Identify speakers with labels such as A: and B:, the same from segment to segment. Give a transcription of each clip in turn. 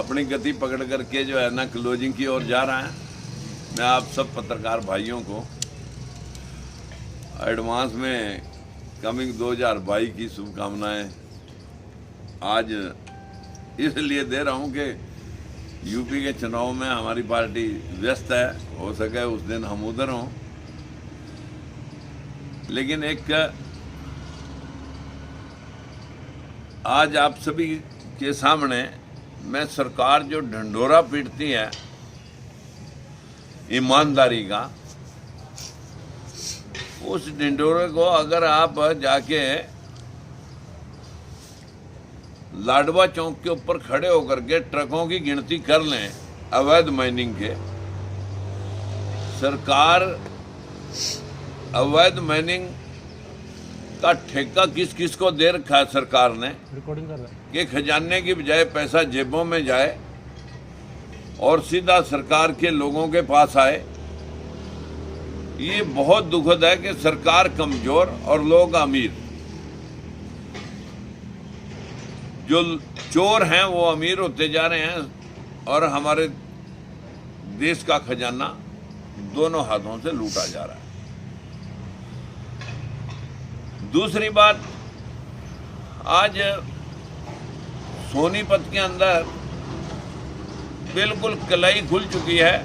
A: अपनी गति पकड़ करके जो है ना क्लोजिंग की ओर जा रहा है। मैं आप सब पत्रकार भाइयों को एडवांस में कमिंग 2022 की शुभकामनाएं आज इसलिए दे रहा हूं कि यूपी के चुनाव में हमारी पार्टी व्यस्त है, हो सके उस दिन हम उधर हों। लेकिन एक आज आप सभी के सामने मैं सरकार जो ढंढोरा पीटती है ईमानदारी का, उस ढिंढोरे को अगर आप जाके लाडवा चौक के ऊपर खड़े होकर के ट्रकों की गिनती कर लें अवैध माइनिंग के, सरकार अवैध माइनिंग का ठेका किस किस को दे रखा है सरकार ने कि खजाने की बजाय पैसा जेबों में जाए और सीधा सरकार के लोगों के पास आए। ये बहुत दुखद है कि सरकार कमजोर और लोग अमीर। जो चोर हैं वो अमीर होते जा रहे हैं और हमारे देश का खजाना दोनों हाथों से लूटा जा रहा है। दूसरी बात, आज सोनीपत के अंदर बिल्कुल कलाई खुल चुकी है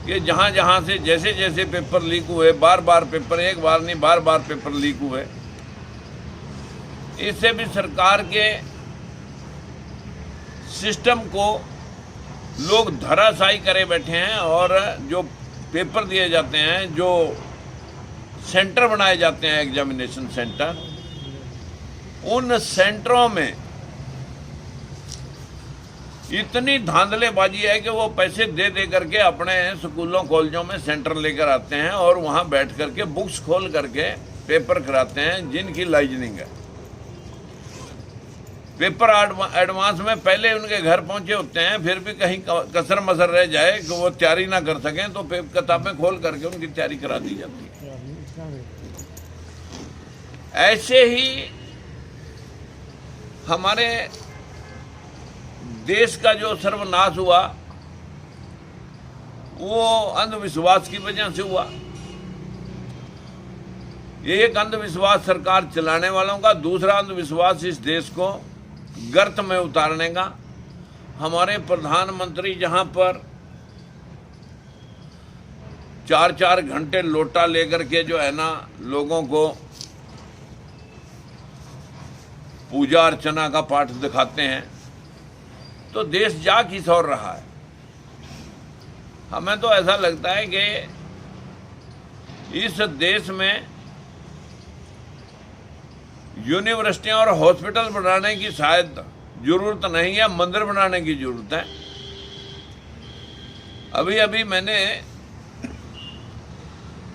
A: कि जहां जहां से जैसे जैसे पेपर लीक हुए, बार बार पेपर, एक बार नहीं बार बार पेपर लीक हुए, इससे भी सरकार के सिस्टम को लोग धराशायी करे बैठे हैं। और जो पेपर दिए जाते हैं, जो सेंटर बनाए जाते हैं, एग्जामिनेशन सेंटर, उन सेंटरों में इतनी धांधलेबाजी है कि वो पैसे दे दे करके अपने स्कूलों कॉलेजों में सेंटर लेकर आते हैं और वहां बैठ करके बुक्स खोल करके पेपर कराते हैं जिनकी लाइजनिंग है। पेपर एडवांस में पहले उनके घर पहुंचे होते हैं, फिर भी कहीं कसर मसर रह जाए कि वो तैयारी ना कर सकें तो किताबें खोल करके उनकी तैयारी करा दी जाती है। ऐसे ही हमारे देश का जो सर्वनाश हुआ वो अंधविश्वास की वजह से हुआ। एक अंधविश्वास सरकार चलाने वालों का, दूसरा अंधविश्वास इस देश को गर्त में उतारने का। हमारे प्रधानमंत्री जहां पर 4-4 घंटे लोटा लेकर के जो है ना लोगों को पूजा अर्चना का पाठ दिखाते हैं, तो देश जा किस ओर रहा है। हमें तो ऐसा लगता है कि इस देश में यूनिवर्सिटियां और हॉस्पिटल बनाने की शायद जरूरत नहीं है, मंदिर बनाने की जरूरत है। अभी अभी मैंने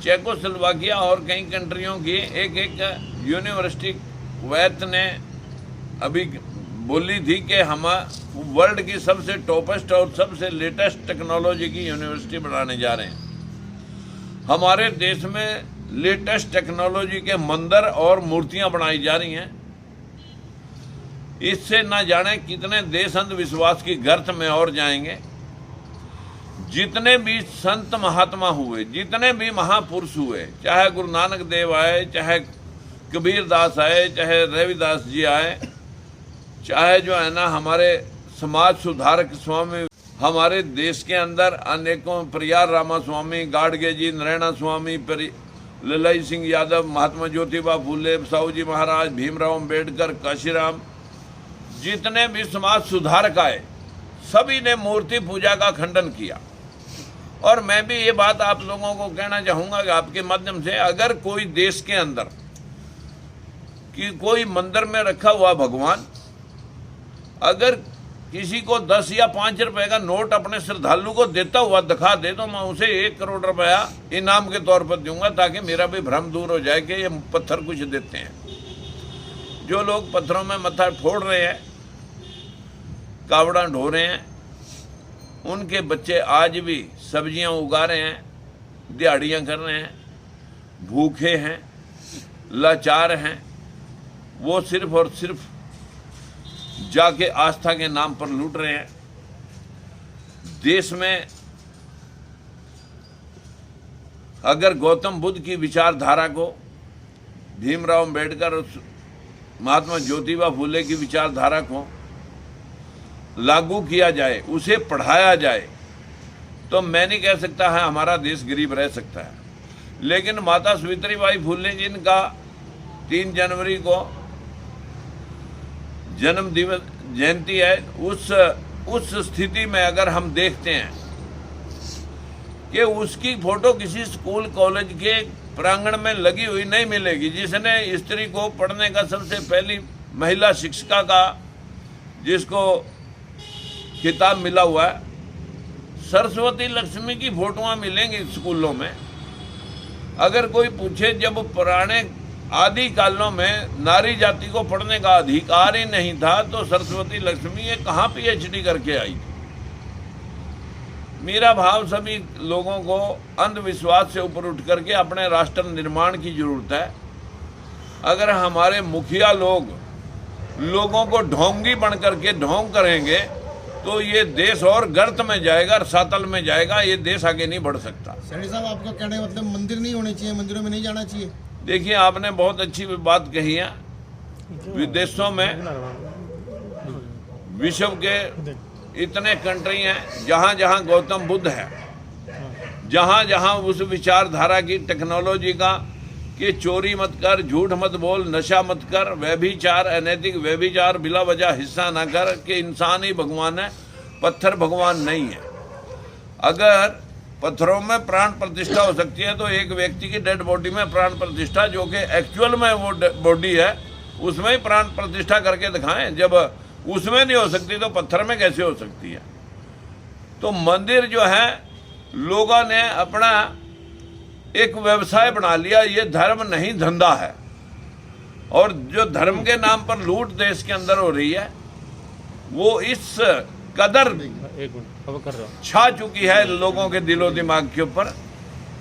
A: चेकोस्लोवाकिया और कई कंट्रियों की एक यूनिवर्सिटी वैत ने अभी बोली थी कि हम वर्ल्ड की सबसे टॉपेस्ट और सबसे लेटेस्ट टेक्नोलॉजी की यूनिवर्सिटी बनाने जा रहे हैं। हमारे देश में लेटेस्ट टेक्नोलॉजी के मंदिर और मूर्तियां बनाई जा रही हैं। इससे न जाने कितने देश अंधविश्वास की गर्त में और जाएंगे। जितने भी संत महात्मा हुए, जितने भी महापुरुष हुए, चाहे गुरु नानक देव आए, चाहे कबीर दास आए, चाहे रविदास जी आए, चाहे जो है ना हमारे समाज सुधारक स्वामी, हमारे देश के अंदर अनेकों, परियार रामा स्वामी, गाडगे जी, नारायण स्वामी, ललाई सिंह यादव, महात्मा ज्योतिबा फूले, साहू जी महाराज, भीमराव अम्बेडकर, काशीराम, जितने भी समाज सुधारक आए, सभी ने मूर्ति पूजा का खंडन किया। और मैं भी ये बात आप लोगों को कहना चाहूँगा कि आपके माध्यम से, अगर कोई देश के अंदर कि कोई मंदिर में रखा हुआ भगवान अगर किसी को 10 या 5 रुपए का नोट अपने श्रद्धालु को देता हुआ दिखा दे तो मैं उसे 1 करोड़ रुपया इनाम के तौर पर दूंगा, ताकि मेरा भी भ्रम दूर हो जाए कि ये पत्थर कुछ देते हैं। जो लोग पत्थरों में मत्था फोड़ रहे हैं, कावड़ा ढो रहे हैं, उनके बच्चे आज भी सब्जियां उगा रहे हैं, दिहाड़ियां कर रहे हैं, भूखे हैं, लाचार हैं। वो सिर्फ और सिर्फ जाके आस्था के नाम पर लूट रहे हैं। देश में अगर गौतम बुद्ध की विचारधारा को, भीमराव अंबेडकर और महात्मा ज्योतिबा फुले की विचारधारा को लागू किया जाए, उसे पढ़ाया जाए, तो मैं नहीं कह सकता है हमारा देश गरीब रह सकता है। लेकिन माता सावित्रीबाई फुले जिनका 3 जनवरी को जन्म दिवस जयंती है, उस स्थिति में अगर हम देखते हैं कि उसकी फोटो किसी स्कूल कॉलेज के प्रांगण में लगी हुई नहीं मिलेगी, जिसने स्त्री को पढ़ने का सबसे पहली महिला शिक्षिका का जिसको खिताब मिला हुआ है, सरस्वती लक्ष्मी की फोटोआं मिलेंगी स्कूलों में। अगर कोई पूछे जब पुराने आदि कालों में नारी जाति को पढ़ने का अधिकार ही नहीं था, तो सरस्वती लक्ष्मी ये कहाँ PhD करके आई थी। मेरा भाव सभी लोगों को अंधविश्वास से ऊपर उठ करके अपने राष्ट्र निर्माण की जरूरत है। अगर हमारे मुखिया लोगों को ढोंगी बन करके ढोंग करेंगे तो ये देश और गर्त में जाएगा, रसातल में जाएगा, ये देश आगे नहीं बढ़ सकता।
B: सैनी साहब, आपका कहने का मतलब मंदिर नहीं होने चाहिए, मंदिरों में नहीं जाना चाहिए?
A: देखिए, आपने बहुत अच्छी बात कही है। विदेशों में विश्व के इतने कंट्री हैं जहाँ जहाँ गौतम बुद्ध है, जहाँ जहाँ उस विचारधारा की टेक्नोलॉजी का कि चोरी मत कर, झूठ मत बोल, नशा मत कर, व्यभिचार, अनैतिक व्यभिचार, बिला वजह हिस्सा ना कर, कि इंसान ही भगवान है, पत्थर भगवान नहीं है। अगर पत्थरों में प्राण प्रतिष्ठा हो सकती है तो एक व्यक्ति की डेड बॉडी में प्राण प्रतिष्ठा, जो कि एक्चुअल में वो बॉडी है, उसमें ही प्राण प्रतिष्ठा करके दिखाएं। जब उसमें नहीं हो सकती तो पत्थर में कैसे हो सकती है? तो मंदिर जो है, लोगों ने अपना एक व्यवसाय बना लिया। ये धर्म नहीं, धंधा है। और जो धर्म के नाम पर लूट देश के अंदर हो रही है, वो इस कदर छा चुकी है लोगों के दिलो दिमाग के ऊपर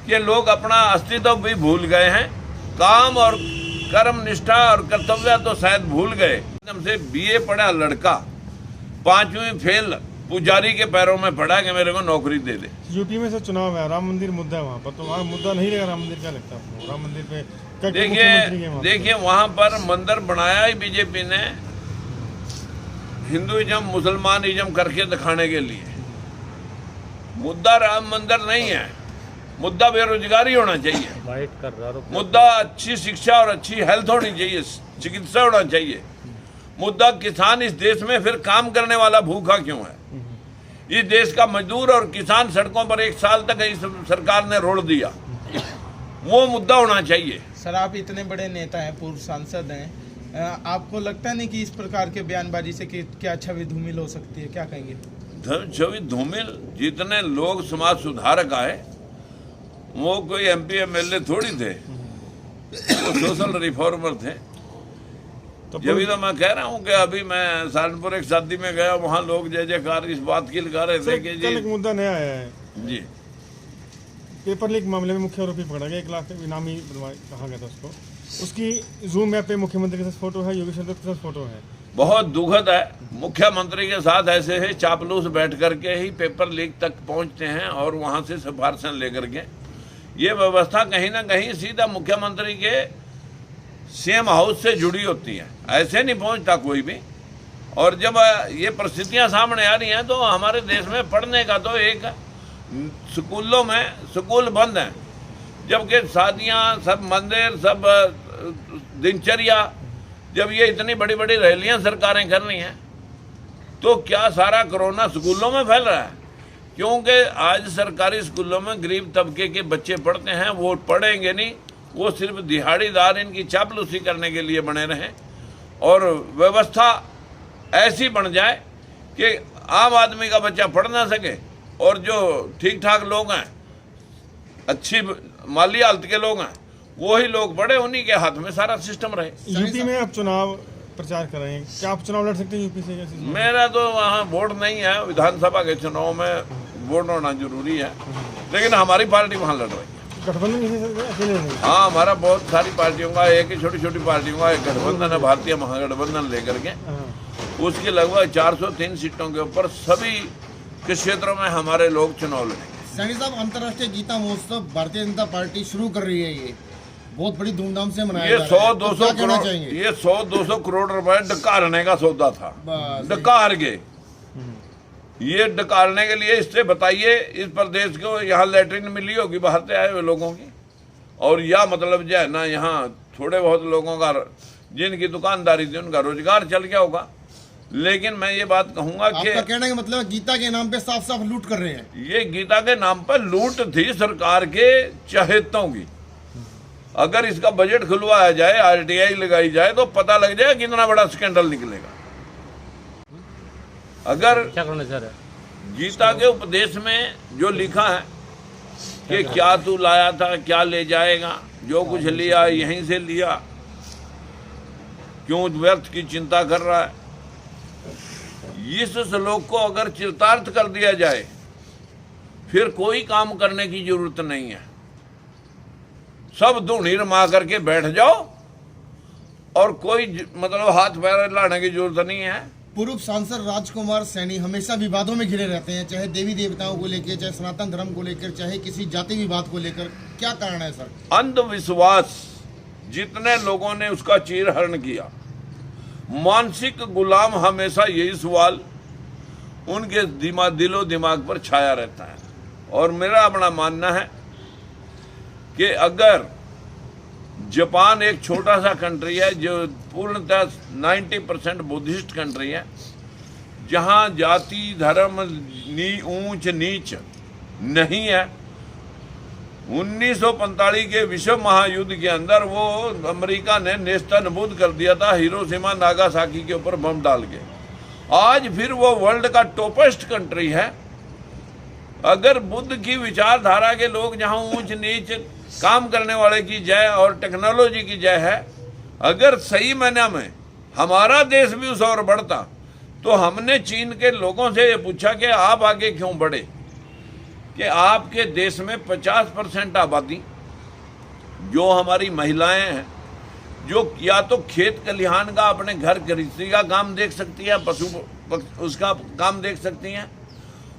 A: कि लोग अपना अस्तित्व भी भूल गए हैं। काम और कर्म निष्ठा और कर्तव्य तो शायद भूल गए। एकदम से BA पढ़ा लड़का 5वीं फेल पुजारी के पैरों में पड़ा कि मेरे को नौकरी दे दे।
C: यूपी में से चुनाव है, राम मंदिर मुद्दा है वहाँ पर, तो वहाँ मुद्दा नहीं रहेगा राम मंदिर? क्या लगता है आपको राम मंदिर पे?
A: देखिए वहाँ पर मंदिर बनाया ही बीजेपी ने हिंदुइज्म मुसलमानिज्म करके दिखाने के लिए। मुद्दा राम मंदिर नहीं है, मुद्दा बेरोजगारी होना चाहिए, मुद्दा अच्छी शिक्षा और अच्छी हेल्थ होनी चाहिए, चिकित्सा होना चाहिए। मुद्दा किसान इस देश में फिर काम करने वाला भूखा क्यों है? इस देश का मजदूर और किसान सड़कों पर 1 साल तक इस सरकार ने रोड़ दिया, वो मुद्दा होना चाहिए।
D: सर, आप इतने बड़े नेता हैं, पूर्व सांसद हैं, आपको लगता नहीं कि इस प्रकार के बयानबाजी से कि क्या छवि धूमिल हो सकती है? क्या कहेंगे?
A: छवि धूमिल, जितने लोग समाज सुधारक आए वो कोई MP MLA थोड़ी थे, वो सोशल रिफॉर्मर थे। तो तो मैं कह रहा हूँ कि अभी मैं सहारनपुर एक शादी में गया, वहाँ लोग जय जयकार इस बात की लगा रहे थे कि जी
C: एक मुद्दा नया आया है
A: जी,
C: पेपर लीक मामले में मुख्य आरोपी पकड़ा गया, 1 लाख इनामी कहा गया था उसको। उसकी जूम ऐप पे मुख्यमंत्री के साथ फोटो है, योगी आदित्यनाथ के साथ फोटो है।
A: बहुत दुखद है। मुख्यमंत्री के साथ ऐसे ही चापलूस बैठ करके ही पेपर लीक तक पहुंचते हैं और वहां से सिफारिशें लेकर के। ये व्यवस्था कहीं ना कहीं सीधा मुख्यमंत्री के CM हाउस से जुड़ी होती है, ऐसे नहीं पहुंचता कोई भी। और जब ये परिस्थितियां सामने आ रही हैं तो हमारे देश में पढ़ने का तो एक स्कूलों में स्कूल बंद हैं, जबकि शादियां, सब मंदिर, सब दिनचर्या, जब ये इतनी बड़ी बड़ी रैलियां सरकारें कर रही हैं तो क्या सारा कोरोना स्कूलों में फैल रहा है? क्योंकि आज सरकारी स्कूलों में गरीब तबके के बच्चे पढ़ते हैं, वो पढ़ेंगे नहीं, वो सिर्फ दिहाड़ीदार इनकी चापलूसी करने के लिए बने रहें और व्यवस्था ऐसी बन जाए कि आम आदमी का बच्चा पढ़ ना सके और जो ठीक ठाक लोग हैं, अच्छी माली हालत के लोग हैं, वही लोग पढ़े, उन्हीं के हाथ में सारा सिस्टम रहे।
C: यूपी में आप चुनाव प्रचार कर रहे हैं, क्या आप चुनाव लड़ सकते हैं यूपी से?
A: मेरा तो वहाँ वोट नहीं है, विधानसभा के चुनाव में वोट होना जरूरी है, लेकिन हमारी पार्टी वहाँ लड़ रही है।
C: गठबंधन?
A: हाँ, हमारा बहुत सारी पार्टियों का, एक ही छोटी छोटी पार्टियों का एक गठबंधन है, भारतीय महागठबंधन लेकर के। उसकी लगभग 403 सीटों के ऊपर सभी किस क्षेत्रों में हमारे लोग चुनाव लड़ेंगे।
B: सैनी साहब, अंतर्राष्ट्रीय गीता महोत्सव भारतीय जनता पार्टी शुरू कर रही है, ये बहुत बड़ी धूमधाम से मनाया
A: ये
B: जा रहा है।
A: 100-200
B: तो क्या कहना
A: करोड़,
B: चाहेंगे?
A: ये 100-200 करोड़ रुपए डकारने का सौदा था,
B: बस।
A: डकार गए। ये डकारने के लिए इससे बताइए इस प्रदेश को यहाँ लैट्रिन मिली होगी बाहर से आए हुए लोगों की, और या मतलब जो है ना यहाँ थोड़े बहुत लोगों का जिनकी दुकानदारी थी उनका रोजगार चल गया होगा। लेकिन मैं ये बात कहूंगा कि
B: आपका कहने का मतलब है गीता के नाम पे साफ साफ लूट कर रहे हैं।
A: ये गीता के नाम पर लूट थी सरकार के चहेतों की। अगर इसका बजट खुलवाया जाए, आरटीआई लगाई जाए तो पता लग जाए कितना बड़ा स्कैंडल निकलेगा। अगर गीता के उपदेश में जो लिखा है कि क्या तू लाया था क्या ले जाएगा, जो कुछ लिया यहीं से लिया, क्यों व्यर्थ की चिंता कर रहा है, इस श्लोक को अगर चरितार्थ कर दिया जाए फिर कोई काम करने की जरूरत नहीं है। सब धूनी रमा करके बैठ जाओ और कोई मतलब हाथ पैर लाने की जरूरत नहीं है।
B: पूर्व सांसद राजकुमार सैनी हमेशा विवादों में घिरे रहते हैं, चाहे देवी देवताओं को लेकर, चाहे सनातन धर्म को लेकर, चाहे किसी जाति विवाद को लेकर। क्या कारण है सर?
A: अंधविश्वास, जितने लोगों ने उसका चीरहरण किया, मानसिक गुलाम, हमेशा यही सवाल उनके दिलो दिमाग पर छाया रहता है। और मेरा अपना मानना है कि अगर जापान एक छोटा सा कंट्री है जो पूर्णतः 90% बुद्धिस्ट कंट्री है, जहां जाति धर्म ऊंच नीच नहीं है। 1945 के विश्व महायुद्ध के अंदर वो अमेरिका ने नेस्तनाबूद कर दिया था हिरोशिमा नागासाकी के ऊपर बम डाल के। आज फिर वो वर्ल्ड का टॉपेस्ट कंट्री है। अगर बुद्ध की विचारधारा के लोग जहां ऊंच नीच काम करने वाले की जय और टेक्नोलॉजी की जय है, अगर सही मायने में हमारा देश भी उस ओर बढ़ता तो हमने चीन के लोगों से ये पूछा कि आप आगे क्यों बढ़े, कि आपके देश में 50% आबादी जो हमारी महिलाएं हैं, जो या तो खेत खलिहान का अपने घर गृहस्थी का काम देख सकती है, उसका काम देख सकती हैं,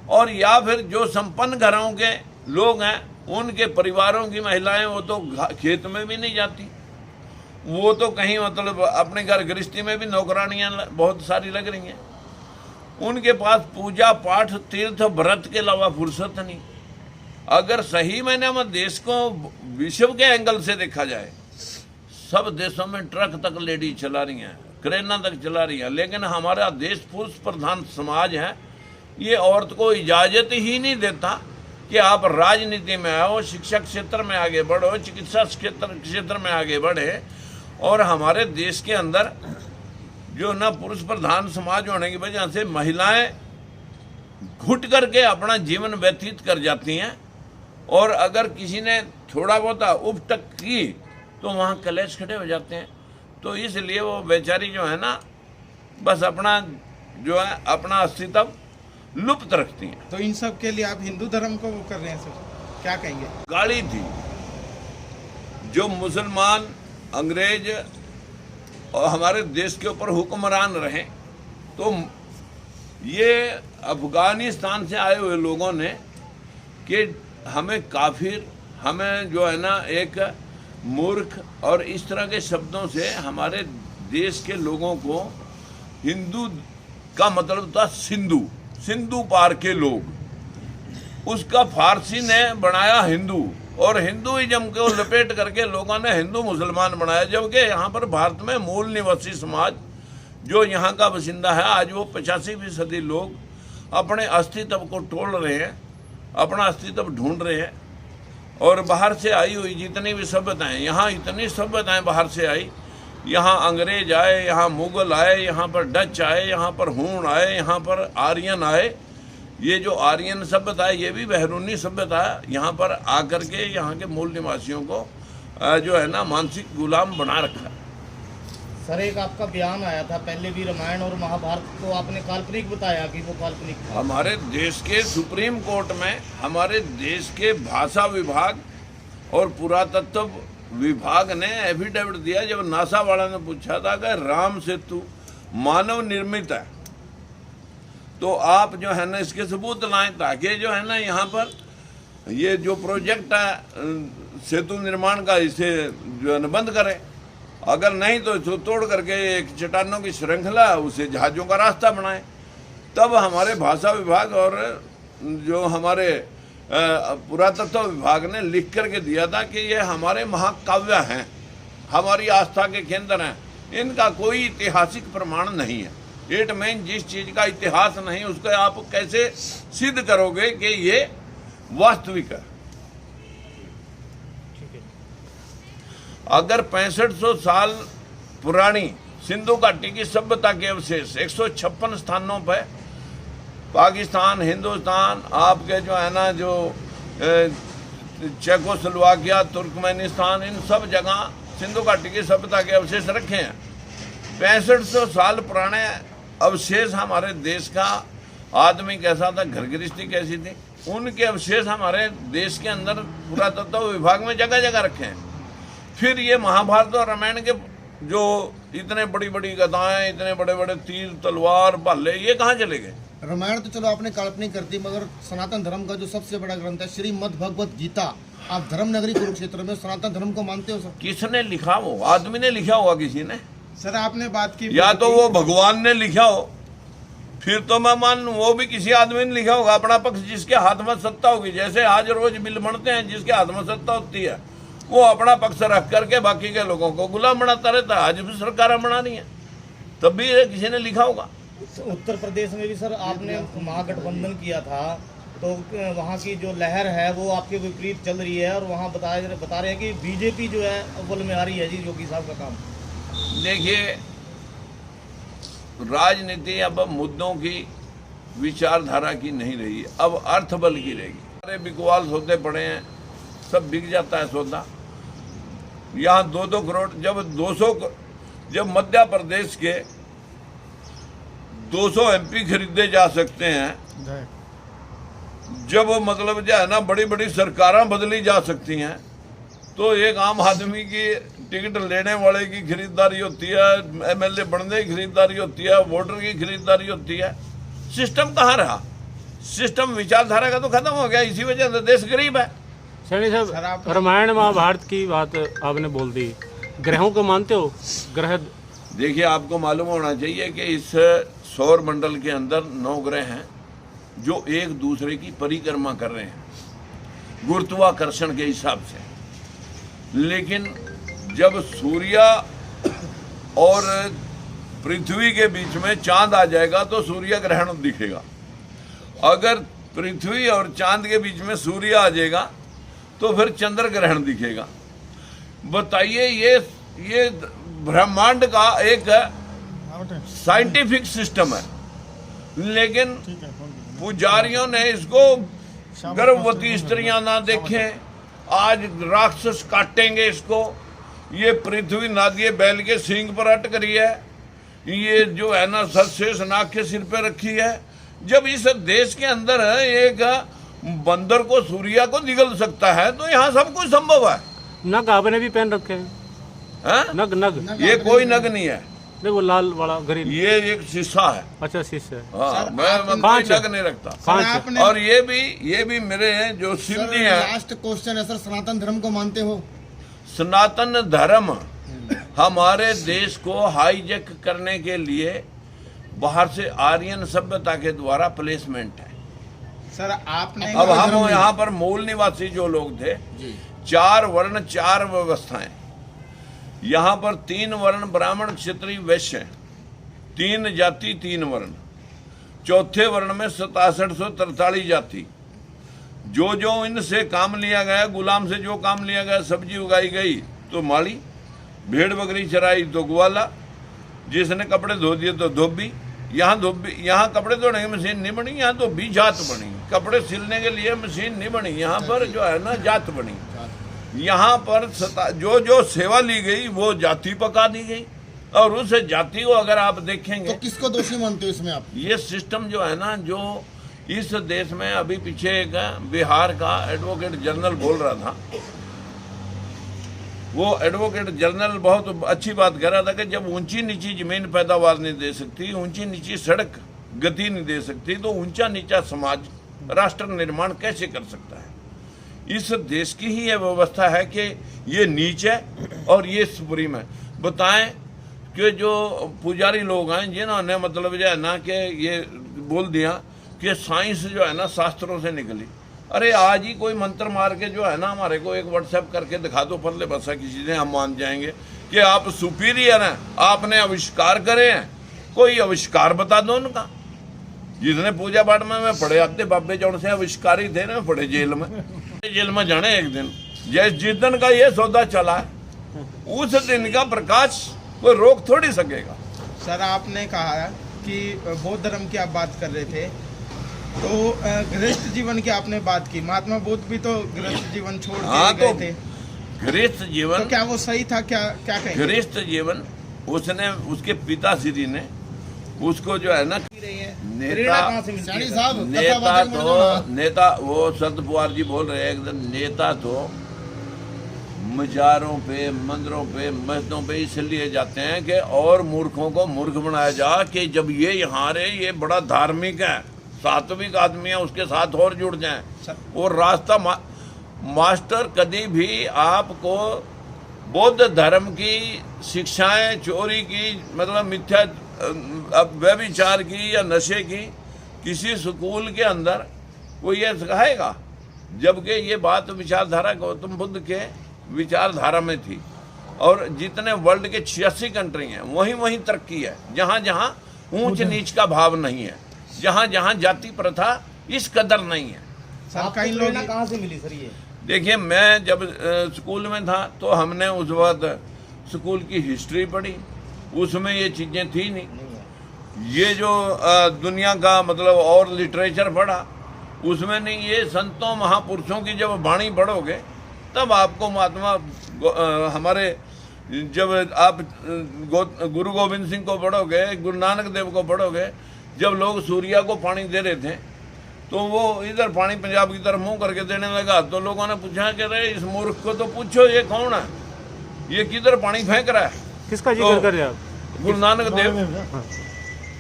A: और या फिर जो संपन्न घरों के लोग हैं उनके परिवारों की महिलाएं वो तो खेत में भी नहीं जाती, वो तो कहीं मतलब अपने घर गृहस्थी में भी नौकरानियां बहुत सारी लग रही हैं। उनके पास पूजा पाठ तीर्थ व्रत के अलावा फुर्सत नहीं। अगर सही मायने में देश को विश्व के एंगल से देखा जाए, सब देशों में ट्रक तक लेडी चला रही हैं, क्रेना तक चला रही हैं, लेकिन हमारा देश पुरुष प्रधान समाज है। ये औरत को इजाजत ही नहीं देता कि आप राजनीति में आओ, शिक्षा क्षेत्र में आगे बढ़ो, चिकित्सा क्षेत्र में आगे बढ़े। और हमारे देश के अंदर जो ना पुरुष प्रधान समाज होने की वजह से महिलाएं घुट करके अपना जीवन व्यतीत कर जाती हैं, और अगर किसी ने थोड़ा बहुत उपटक की तो वहाँ कलेश खड़े हो जाते हैं। तो इसलिए वो बेचारी जो है ना बस अपना जो है अपना अस्तित्व लुप्त रखती हैं।
D: तो इन सब के लिए आप हिंदू धर्म को वो कर रहे हैं सर, क्या कहेंगे?
A: गाली थी जो मुसलमान अंग्रेज और हमारे देश के ऊपर हुक्मरान रहे, तो ये अफगानिस्तान से आए हुए लोगों ने कि हमें काफिर, हमें जो है ना एक मूर्ख और इस तरह के शब्दों से हमारे देश के लोगों को, हिंदू का मतलब था सिंधु, सिंधु पार के लोग, उसका फारसी ने बनाया हिंदू, और हिंदुइज्म को लपेट करके लोगों ने हिंदू मुसलमान बनाया। जबकि यहाँ पर भारत में मूल निवासी समाज जो यहाँ का बासिंदा है, आज वो 85% लोग अपने अस्तित्व को टोल रहे हैं, अपना अस्तित्व ढूंढ रहे हैं। और बाहर से आई हुई जितनी भी सभ्यताएं, यहाँ इतनी सभ्यताएं बाहर से आई, यहाँ अंग्रेज आए, यहाँ मुगल आए, यहाँ पर डच आए, यहाँ पर हूण आए, यहाँ पर आर्यन आए। ये जो आर्यन सभ्यता है ये भी बहरूनी सभ्यता है। यहाँ पर आकर के यहाँ के मूल निवासियों को जो है ना मानसिक गुलाम बना रखा है।
E: सर, एक आपका बयान आया था पहले भी, रामायण और महाभारत को आपने काल्पनिक बताया कि वो काल्पनिक था।
A: हमारे देश के सुप्रीम कोर्ट में हमारे देश के भाषा विभाग और पुरातत्व विभाग ने एफिडेविट दिया। जब नासा वाला ने पूछा था कि राम सेतु मानव निर्मित है, तो आप जो है ना इसके सबूत लाएं, ताकि जो है ना यहाँ पर ये जो प्रोजेक्ट है सेतु निर्माण का, इसे जो है ना बंद करें। अगर नहीं तो इसको तोड़ करके एक चट्टानों की श्रृंखला, उसे जहाज़ों का रास्ता बनाएं। तब हमारे भाषा विभाग और जो हमारे पुरातत्व विभाग ने लिख करके दिया था कि ये हमारे महाकाव्य हैं, हमारी आस्था के केंद्र हैं, इनका कोई ऐतिहासिक प्रमाण नहीं है। इट मीन जिस चीज़ का इतिहास नहीं उसको आप कैसे सिद्ध करोगे कि ये वास्तविक है। अगर 6500 साल पुरानी सिंधु घाटी की सभ्यता के अवशेष 156 स्थानों पर, पाकिस्तान, हिंदुस्तान, आपके जो है ना जो चेकोस्लोवाकिया, तुर्कमेनिस्तान, इन सब जगह सिंधु घाटी की सभ्यता के अवशेष रखे हैं। 6500 साल पुराने अवशेष हमारे देश का आदमी कैसा था, घर गृहस्थी कैसी थी, उनके अवशेष हमारे देश के अंदर पुरातत्व विभाग में जगह जगह रखे हैं। फिर ये महाभारत और रामायण के जो इतने बड़ी बड़ी गदाएं, इतने बड़े बड़े तीर, तलवार, भाले, ये कहाँ चले गए?
B: रामायण तो चलो आपने काल्पनिक कर दी, मगर सनातन धर्म का जो सबसे बड़ा ग्रंथ है श्रीमद् भगवत गीता, आप धर्म नगरी कुरुक्षेत्र में सनातन धर्म को मानते हो सर?
A: किसने लिखा? वो आदमी ने लिखा होगा किसी ने।
D: सर आपने बात की,
A: या तो वो भगवान ने लिखा हो, फिर तो मैं मान लूं वो भी किसी आदमी ने लिखा होगा, अपना पक्ष जिसके हाथ में सत्ता होगी। जैसे आज रोज बिल बनते हैं, जिसके हाथ में सत्ता होती है वो अपना पक्ष रख करके बाकी के लोगों को गुलाम बनाता रहता है। आज भी सरकार बना रही है, तब भी किसी ने लिखा होगा।
E: उत्तर प्रदेश में भी सर आपने महागठबंधन किया था, तो वहाँ की जो लहर है वो आपके विपरीत चल रही है, और वहाँ बता रहे हैं कि बीजेपी जो है अव्वल में आ रही है जी, योगी साहब का काम।
A: देखिए, राजनीति अब मुद्दों की, विचारधारा की नहीं रही है, अब अर्थ बल की रहेगी। सारे बिकवाल सौदे पड़े हैं, सब बिक जाता है सौदा। यहाँ 2-2 करोड़, जब मध्य प्रदेश के 200 MP खरीदे जा सकते हैं, जब मतलब जो है ना बड़ी बड़ी सरकारें बदली जा सकती हैं, तो एक आम आदमी की टिकट लेने वाले की खरीदारी होती है, MLA बनने की खरीदारी होती है, वोटर की खरीदारी होती है। सिस्टम कहाँ रहा? सिस्टम विचारधारा का तो खत्म हो गया। इसी वजह से देश गरीब है।
F: सैनी साहब, रामायण महाभारत की बात आपने बोल दी, ग्रहों को मानते हो? ग्रह,
A: देखिए, आपको मालूम होना चाहिए कि इस सौर मंडल के अंदर 9 ग्रह हैं जो एक दूसरे की परिक्रमा कर रहे हैं गुरुत्वाकर्षण के हिसाब से। लेकिन जब सूर्य और पृथ्वी के बीच में चांद आ जाएगा तो सूर्य ग्रहण दिखेगा। अगर पृथ्वी और चांद के बीच में सूर्य आ जाएगा तो फिर चंद्र ग्रहण दिखेगा। बताइए, ये ब्रह्मांड का एक साइंटिफिक सिस्टम है, लेकिन पुजारियों ने इसको गर्भवती स्त्रियां ना देखें, आज राक्षस काटेंगे इसको, ये पृथ्वी नादिये बैल के सींग पर अटक रही है, ये जो है ना शेष नाग के सिर पे रखी है। जब इस देश के अंदर एक बंदर को सूर्य को निगल सकता है तो यहाँ सब कुछ संभव है।
F: नग आपने भी पहन रखे हैं? नग
A: ये कोई नग नहीं है,
F: देखो लाल वाला ग्रीन,
A: ये एक शीशा है।
F: अच्छा, शीशा है।
A: हाँ, मैं कोई नग नहीं रखता। और ये भी मेरे हैं जो शिव जी हैं।
B: लास्ट क्वेश्चन है सर, सनातन धर्म को मानते हो?
A: सनातन धर्म हमारे देश को हाईजैक करने के लिए बाहर से आर्यन सभ्यता के द्वारा प्लेसमेंट है
D: सर। आपने
A: अब हम यहाँ पर मूल निवासी जो लोग थे, 4 वर्ण 4 व्यवस्थाएं। यहाँ पर 3 वर्ण ब्राह्मण, क्षत्रिय, वैश्य, 3 जाति 3 वर्ण। चौथे वर्ण में 6743 जाति। जो इनसे काम लिया गया, गुलाम से जो काम लिया गया, सब्जी उगाई गई तो माली, भेड़ बकरी चराई तो ग्वाला, जिसने कपड़े धो दिए तो धोबी। यहाँ कपड़े धोने की मशीन नहीं बनी, यहाँ धोबी जात बनी। कपड़े सिलने के लिए मशीन नहीं बनी, यहाँ पर जो है ना जात बनी। यहाँ पर जो सेवा ली गई वो जाति पका दी गई, और उस जाति को अगर आप देखेंगे
B: तो किसको दोषी मानते हो इसमें आप?
A: ये सिस्टम जो है ना, जो इस देश में अभी पीछे एक बिहार का एडवोकेट जनरल बोल रहा था, वो एडवोकेट जनरल बहुत अच्छी बात कह रहा था कि जब ऊंची नीची जमीन पैदावार नहीं दे सकती, ऊंची नीची सड़क गति नहीं दे सकती, तो ऊंचा नीचा समाज राष्ट्र निर्माण कैसे कर सकता है? इस देश की ही यह व्यवस्था है कि ये नीच है और ये सुप्रीम है। बताएं कि जो पुजारी लोग हैं जिन्होंने मतलब जो है ना कि ये बोल दिया कि साइंस जो है ना शास्त्रों से निकली। अरे आज ही कोई मंत्र मार के जो है ना हमारे को एक व्हाट्सएप करके दिखा दो परले बसा किसी ने, हम मान जाएंगे कि आप सुपीरियर हैं, आपने आविष्कार करे हैं। कोई आविष्कार बता दो उनका। जितने पूजा पाठ में मैं पढ़े आते बाबे जौन से आविष्कारी थे ना, पढ़े जेल में जाने एक दिन। जैसे जिस दिन का ये सौदा चला है उस दिन का प्रकाश कोई रोक थोड़ी सकेगा।
D: सर आपने कहा कि बौद्ध धर्म की आप बात कर रहे थे, तो गृहस्थ जीवन की आपने बात की। महात्मा बुद्ध भी तो गृहस्थ जीवन छोड़ के गए थे।
A: गृहस्थ जीवन
D: तो क्या वो सही था? क्या कहें?
A: गृहस्थ जीवन उसने उसके पिताश्री ने उसको जो है ना
E: प्रेरणा कहाँ से मिलती है?
B: सैनी साहब
A: नेता वो शरद पवार जी बोल रहे हैं एकदम, नेता तो मजारों पे, मंदिरों पे, मस्जिदों पे इसलिए जाते हैं कि और मूर्खों को मूर्ख बनाया जा कि जब ये यहाँ रहे, ये बड़ा धार्मिक है, सात्विक आदमी है, उसके साथ और जुड़ जाएं। और रास्ता मास्टर कभी भी आपको बौद्ध धर्म की शिक्षाएं, चोरी की मतलब मिथ्या व्यभिचार की या नशे की किसी स्कूल के अंदर वो ये सिखाएगा? जबकि ये बात विचारधारा गौतम बुद्ध के विचारधारा में थी। और जितने वर्ल्ड के 86 कंट्री हैं वहीं वहीं तरक्की है, जहाँ जहाँ ऊंच नीच का भाव नहीं है, जहाँ जहाँ जाति प्रथा इस कदर नहीं है।
D: सर कई लोग
E: कहाँ से मिली सर ये?
A: देखिए, मैं जब स्कूल में था तो हमने उस वक्त स्कूल की हिस्ट्री पढ़ी, उसमें ये चीज़ें थी नहीं। ये जो दुनिया का मतलब और लिटरेचर पढ़ा उसमें नहीं। ये संतों महापुरुषों की जब वाणी पढ़ोगे तब आपको महात्मा हमारे, जब आप गुरु गोविंद सिंह को पढ़ोगे, गुरु नानक देव को पढ़ोगे, जब लोग सूर्या को पानी दे रहे थे तो वो इधर पानी पंजाब की तरफ मुंह करके देने लगा, तो लोगों ने पूछा कि अरे इस मूर्ख को तो पूछो ये कौन है, ये किधर पानी फेंक रहा है।
F: किसका जिक्र कर रहे हैं आप?
A: गुरु नानक देव।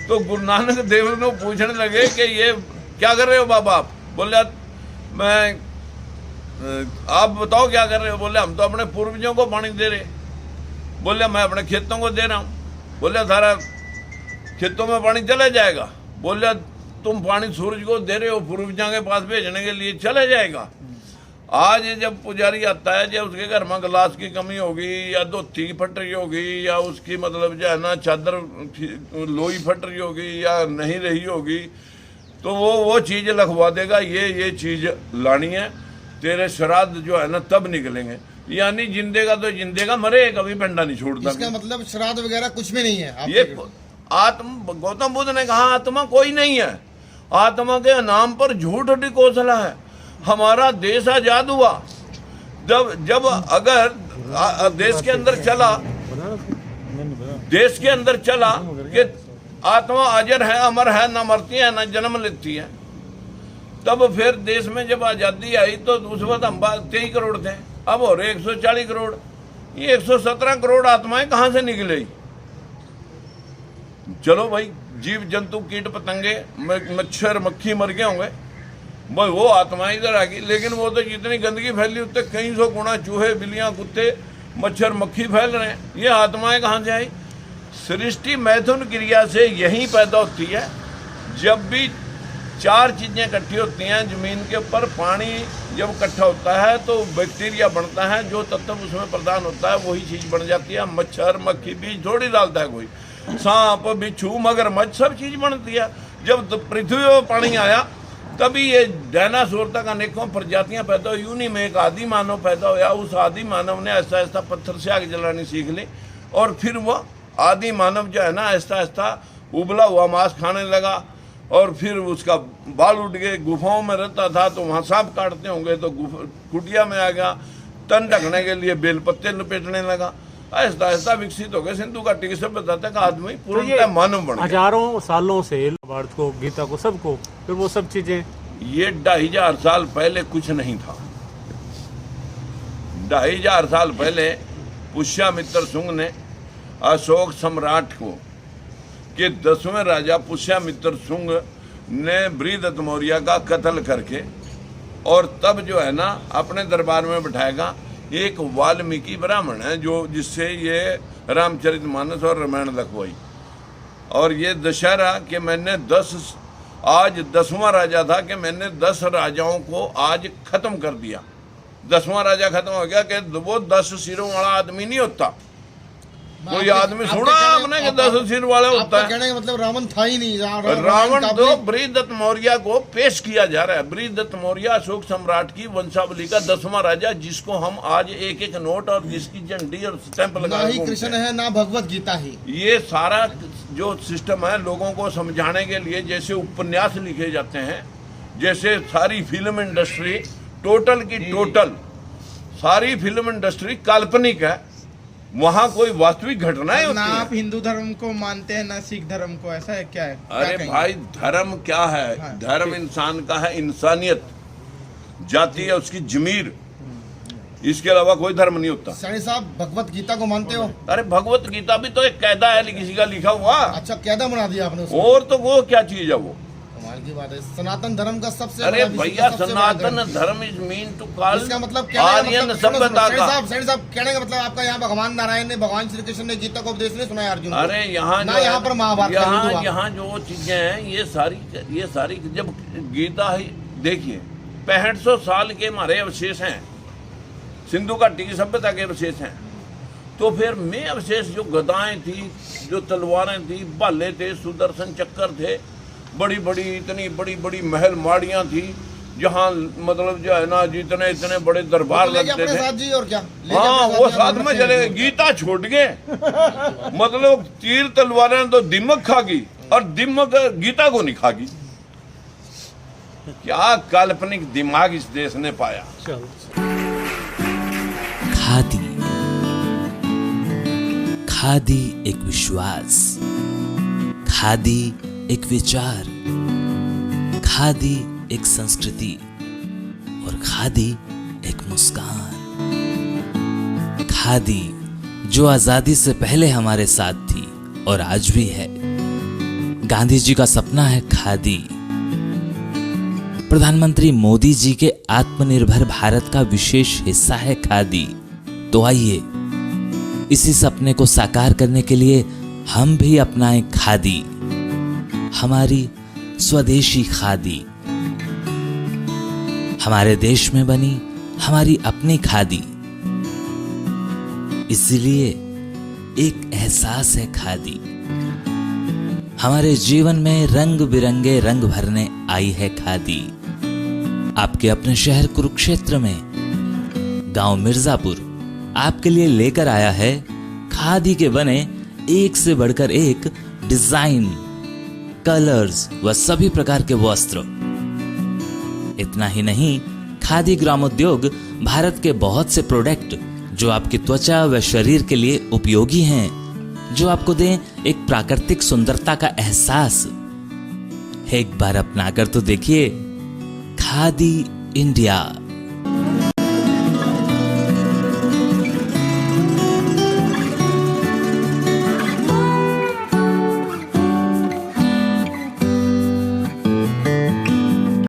A: तो गुरु नानक देव ने पूछने लगे कि ये क्या कर रहे हो बाबा आप? बोले मैं, आप बताओ क्या कर रहे हो? बोले हम तो अपने पूर्वजों को पानी दे रहे। बोले मैं अपने खेतों को दे रहा हूँ। बोले सारा खेतों में पानी चला जाएगा? बोले तुम पानी सूरज को दे रहे हो, पूर्वजों के पास भेजने के लिए चला जाएगा। आज जब पुजारी आता है, जब उसके घर में गिलास की कमी होगी या धोती की फट रही होगी या उसकी मतलब जो है ना चादर लोई फट रही होगी या नहीं रही होगी, तो वो चीज़ लिखवा देगा, ये चीज़ लानी है, तेरे श्राद्ध जो है ना तब निकलेंगे। यानी जिंदेगा तो जिंदेगा, मरे कभी पंडा नहीं छोड़ता।
B: इसका मतलब श्राद्ध वगैरह कुछ भी नहीं है।
A: ये गौतम बुद्ध ने कहा आत्मा कोई नहीं है, आत्मा के नाम पर झूठ ढिकोसला है। हमारा देश आजाद हुआ जब अगर देश के अंदर चला कि आत्मा अजर है, अमर है, न मरती है न जन्म लेती है, तब फिर देश में जब आज़ादी आई तो उस वक्त हम 23 करोड़ थे, अब हो रहे 140 करोड़। ये 117 करोड़ आत्माएं कहाँ से निकले? चलो भाई, जीव जंतु कीट पतंगे मच्छर मक्खी मर गए होंगे, भाई वो आत्माएं इधर आ गई। लेकिन वो तो जितनी गंदगी फैली उतने कई सौ गुना चूहे बिल्लियाँ कुत्ते मच्छर मक्खी फैल रहे हैं। ये आत्माएं कहाँ से आई? सृष्टि मैथुन क्रिया से यही पैदा होती है। जब भी 4 चीज़ें इकट्ठी होती हैं जमीन के ऊपर, पानी जब इकट्ठा होता है तो बैक्टीरिया बनता है, जो तत्व उसमें प्रदान होता है वही चीज़ बन जाती है। मच्छर मक्खी बीज थोड़ी डालता है कोई, सांप बिच्छू मगरमच्छ सब चीज़ बनती है। जब पृथ्वी पर पानी आया तभी ये डायनासोर तक अनेकों प्रजातियां पैदा हुई। उन्हीं में एक आदि मानव पैदा हुआ। उस आदि मानव ने ऐसा ऐसा पत्थर से आग जलानी सीख ली और फिर वह आदि मानव जो है ना ऐसा ऐसा उबला हुआ मांस खाने लगा और फिर उसका बाल उठ गए। गुफाओं में रहता था तो वहाँ सांप काटते होंगे तो कुटिया में आ गया, तन ढकने के लिए बेलपत्ते लपेटने लगा। ऐसा ऐसा विकसित हो गया सिंधु घाटी की सभ्यता तक आदमी पूर्णतः मानव बन गया।
F: हजारों सालों से भारत को, गीता को, सबको, फिर वो सब चीजें,
A: ये 2500 साल पहले कुछ नहीं था। 2500 साल पहले पुष्यमित्र शुंग ने अशोक सम्राट को कि 10वें राजा पुष्यमित्र शुंग ने बृहदत्त मौर्य का कत्ल करके और तब जो है ना अपने दरबार में बिठाएगा एक वाल्मीकि ब्राह्मण है जो जिससे ये रामचरितमानस और रामायण लिखवाई। और ये दशहरा कि मैंने 10वां राजा था कि मैंने 10 राजाओं को आज खत्म कर दिया। 10वां राजा खत्म हो गया कि वो 10 सिरों वाला आदमी नहीं होता। कोई आदमी सुना आपने कि 10 सिर वाला होता है?
B: कहने का मतलब रावण था ही नहीं।
A: रावण तो बृहदत्त मौर्य को पेश किया जा रहा है। बृहदत्त मौर्य अशोक सम्राट की वंशावली का 10वां राजा, जिसको हम आज एक एक नोट और जिसकी झंडी और स्टैंप लगा
B: ना ही कृष्ण है ना भगवत गीता ही।
A: ये सारा जो सिस्टम है लोगों को समझाने के लिए, जैसे उपन्यास लिखे जाते हैं, जैसे सारी फिल्म इंडस्ट्री टोटल की टोटल सारी फिल्म इंडस्ट्री काल्पनिक है, वहाँ कोई वास्तविक घटनाएं होती
D: ना
A: हैं।
D: आप हिंदू धर्म को मानते हैं ना सिख धर्म को, ऐसा है क्या है?
A: अरे भाई धर्म क्या है?
D: हाँ,
A: धर्म इंसान का है, इंसानियत, जाति है उसकी जमीर, इसके अलावा कोई धर्म नहीं होता।
B: सैनी साहब भगवत गीता को मानते हो?
A: अरे भगवत गीता भी तो एक कायदा है किसी का लिखा हुआ।
B: अच्छा कैदा बना दिया आपने उसको?
A: और तो वो क्या चीज है वो?
B: कमाल की बात है। सनातन धर्म का सबसे
A: अरे
B: बड़ा विषय,
A: भैया
B: सबसे बड़ा
A: सनातन
B: ग्रंथ।
A: धर्म इज मीन टू कॉल
B: इसका मतलब कहने का
A: आर्यन
B: मतलब- सुनो, सुनो,
A: सभ्यता
B: सैनी
A: का।
B: साहब कहने का मतलब आपका यहाँ भगवान नारायण ने, भगवान श्री कृष्ण ने गीता को उपदेश नहीं सुनाया अर्जुन को?
A: अरे यहाँ
B: ना यहाँ पर महाभारत का युद्ध हुआ।
A: यहाँ जो चीजें हैं ये सारी जब गीता ही देखिए 6500 साल के हमारे अवशेष हैं, सिंधु घाटी की सभ्यता के अवशेष हैं। तो फिर में अवशेष जो गदाएं थी, जो तलवारें थी, भाले थे, सुदर्शन चक्कर थे, बड़ी बड़ी इतनी बड़ी बड़ी महल माड़ियां थी, जहाँ मतलब जो है ना जितने इतने बड़े दरबार
B: तो लेके
A: लगते
B: अपने
A: थे।
B: साथ जी और क्या?
A: हाँ वो साथ में चले गए, गीता छोड़ गए। मतलब तीर तलवारें तो दिमक खागी और दिमक गीता को नहीं खागी। क्या काल्पनिक दिमाग इस देश ने पाया।
G: खादी, खादी एक विश्वास, खादी एक विचार, खादी एक संस्कृति और खादी एक मुस्कान। खादी जो आजादी से पहले हमारे साथ थी और आज भी है। गांधी जी का सपना है खादी। प्रधानमंत्री मोदी जी के आत्मनिर्भर भारत का विशेष हिस्सा है खादी। तो आइए इसी सपने को साकार करने के लिए हम भी अपनाएं खादी, हमारी स्वदेशी खादी, हमारे देश में बनी हमारी अपनी खादी। इसलिए एक एहसास है खादी। हमारे जीवन में रंग बिरंगे रंग भरने आई है खादी। आपके अपने शहर कुरुक्षेत्र में गांव मिर्जापुर आपके लिए लेकर आया है खादी के बने एक से बढ़कर एक डिजाइन, कलर्स व सभी प्रकार के वस्त्र। इतना ही नहीं, खादी ग्रामोद्योग भारत के बहुत से प्रोडक्ट जो आपकी त्वचा व शरीर के लिए उपयोगी हैं, जो आपको दें एक प्राकृतिक सुंदरता का एहसास। एक बार अपनाकर तो देखिए खादी इंडिया।